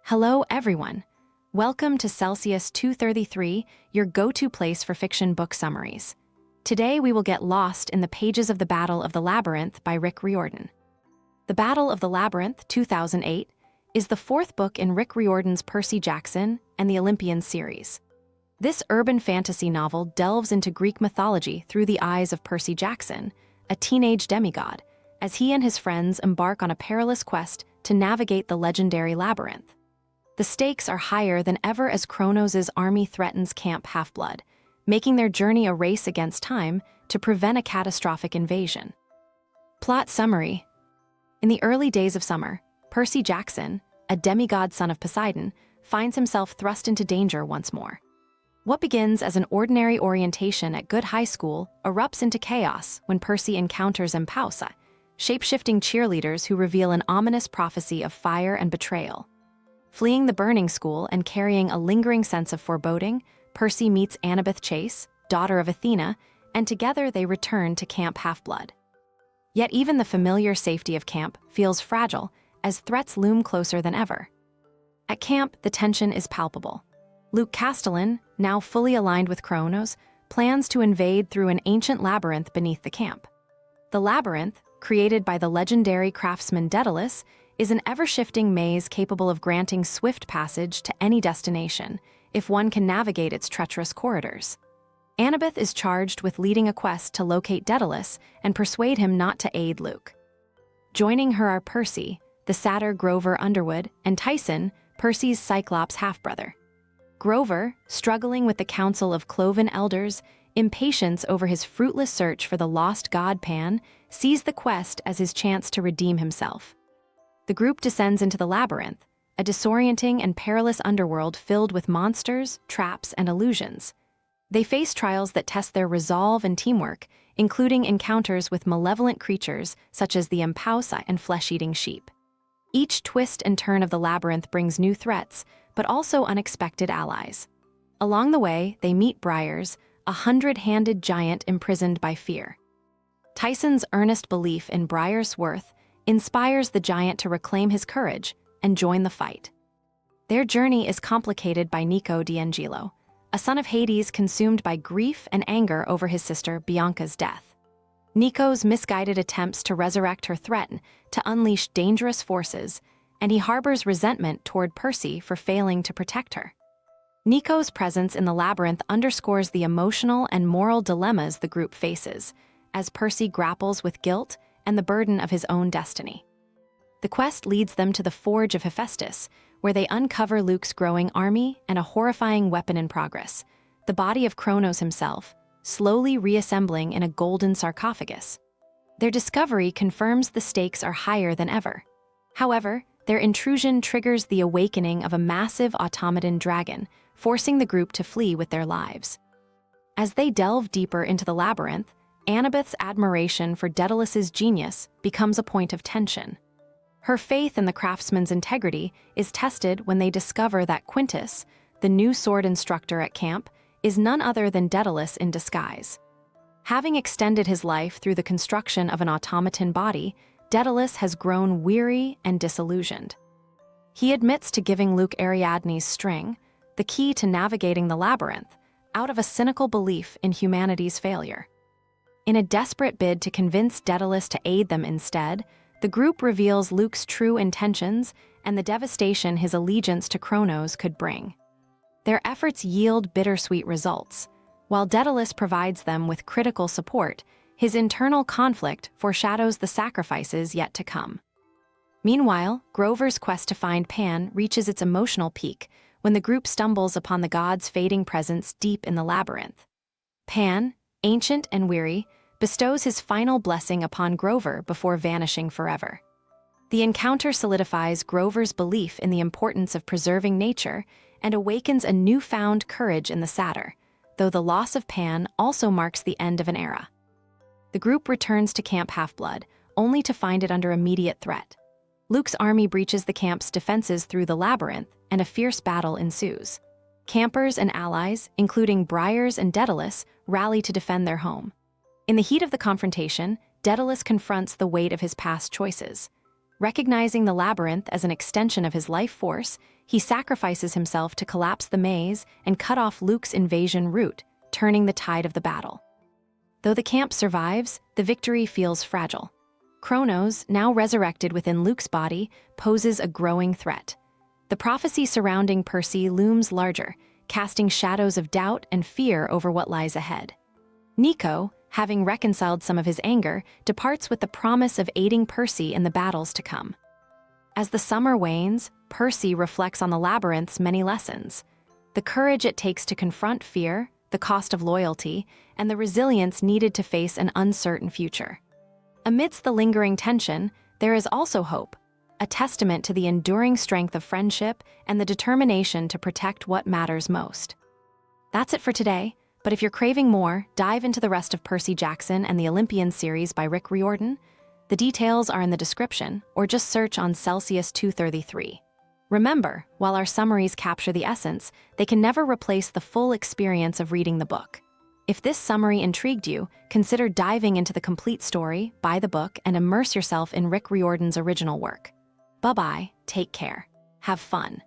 Hello, everyone. Welcome to Celsius 233, your go-to place for fiction book summaries. Today, we will get lost in the pages of The Battle of the Labyrinth by Riordan. The Battle of the Labyrinth, 2008, is the fourth book in Riordan's Percy Jackson and the Olympians series. This urban fantasy novel delves into Greek mythology through the eyes of Percy Jackson, a teenage demigod, as he and his friends embark on a perilous quest to navigate the legendary labyrinth. The stakes are higher than ever as Kronos' army threatens Camp Half-Blood, making their journey a race against time to prevent a catastrophic invasion. Plot summary. In the early days of summer, Percy Jackson, a demigod son of Poseidon, finds himself thrust into danger once more. What begins as an ordinary orientation at Good High School erupts into chaos when Percy encounters embark, shape-shifting cheerleaders who reveal an ominous prophecy of fire and betrayal. Fleeing the burning school and carrying a lingering sense of foreboding, Percy meets Annabeth Chase, daughter of Athena, and together they return to Camp Half-Blood. Yet even the familiar safety of camp feels fragile as threats loom closer than ever. At camp, the tension is palpable. Luke Castellan, now fully aligned with Kronos, plans to invade through an ancient labyrinth beneath the camp. The labyrinth, created by the legendary craftsman Daedalus, is an ever-shifting maze capable of granting swift passage to any destination if one can navigate its treacherous corridors. Annabeth is charged with leading a quest to locate Daedalus and persuade him not to aid Luke. Joining her are Percy, the satyr Grover Underwood, and Tyson, Percy's Cyclops half-brother. Grover, struggling with the council of cloven elders, impatience over his fruitless search for the lost god Pan, sees the quest as his chance to redeem himself. The group descends into the labyrinth, a disorienting and perilous underworld filled with monsters, traps, and illusions. They face trials that test their resolve and teamwork, including encounters with malevolent creatures such as the embark and flesh-eating sheep. Each twist and turn of the labyrinth brings new threats, but also unexpected allies. Along the way, they meet Briars, a 100-handed giant imprisoned by fear. Tyson's earnest belief in Briar's worth inspires the giant to reclaim his courage and join the fight. Their journey is complicated by Nico D'Angelo, a son of Hades consumed by grief and anger over his sister Bianca's death. Nico's misguided attempts to resurrect her threaten to unleash dangerous forces, and he harbors resentment toward Percy for failing to protect her. Nico's presence in the labyrinth underscores the emotional and moral dilemmas the group faces, as Percy grapples with guilt and the burden of his own destiny. The quest leads them to the Forge of Hephaestus, where they uncover Luke's growing army and a horrifying weapon in progress, the body of Kronos himself, slowly reassembling in a golden sarcophagus. Their discovery confirms the stakes are higher than ever. However, their intrusion triggers the awakening of a massive automaton dragon, forcing the group to flee with their lives. As they delve deeper into the labyrinth, Annabeth's admiration for Daedalus's genius becomes a point of tension. Her faith in the craftsman's integrity is tested when they discover that Quintus, the new sword instructor at camp, is none other than Daedalus in disguise. Having extended his life through the construction of an automaton body, Daedalus has grown weary and disillusioned. He admits to giving Luke Ariadne's string, the key to navigating the labyrinth, out of a cynical belief in humanity's failure. In a desperate bid to convince Daedalus to aid them instead, the group reveals Luke's true intentions and the devastation his allegiance to Kronos could bring. Their efforts yield bittersweet results. While Daedalus provides them with critical support, his internal conflict foreshadows the sacrifices yet to come. Meanwhile, Grover's quest to find Pan reaches its emotional peak when the group stumbles upon the god's fading presence deep in the labyrinth. Pan, ancient and weary, bestows his final blessing upon Grover before vanishing forever. The encounter solidifies Grover's belief in the importance of preserving nature and awakens a newfound courage in the satyr, though the loss of Pan also marks the end of an era. The group returns to Camp Half-Blood, only to find it under immediate threat. Luke's army breaches the camp's defenses through the labyrinth, and a fierce battle ensues. Campers and allies, including Briars and Daedalus, rally to defend their home. In the heat of the confrontation, Daedalus confronts the weight of his past choices. Recognizing the labyrinth as an extension of his life force, he sacrifices himself to collapse the maze and cut off Luke's invasion route, turning the tide of the battle. Though the camp survives, the victory feels fragile. Kronos, now resurrected within Luke's body, poses a growing threat. The prophecy surrounding Percy looms larger, casting shadows of doubt and fear over what lies ahead. Nico, having reconciled some of his anger, departs with the promise of aiding Percy in the battles to come. As the summer wanes, Percy reflects on the labyrinth's many lessons: the courage it takes to confront fear, the cost of loyalty, and the resilience needed to face an uncertain future. Amidst the lingering tension, there is also hope, a testament to the enduring strength of friendship and the determination to protect what matters most. That's it for today, but if you're craving more, dive into the rest of Percy Jackson and the Olympians series by Riordan. The details are in the description, or just search on Celsius 233. Remember, while our summaries capture the essence, they can never replace the full experience of reading the book. If this summary intrigued you, consider diving into the complete story, buy the book, and immerse yourself in Riordan's original work. Bye-bye, take care, have fun.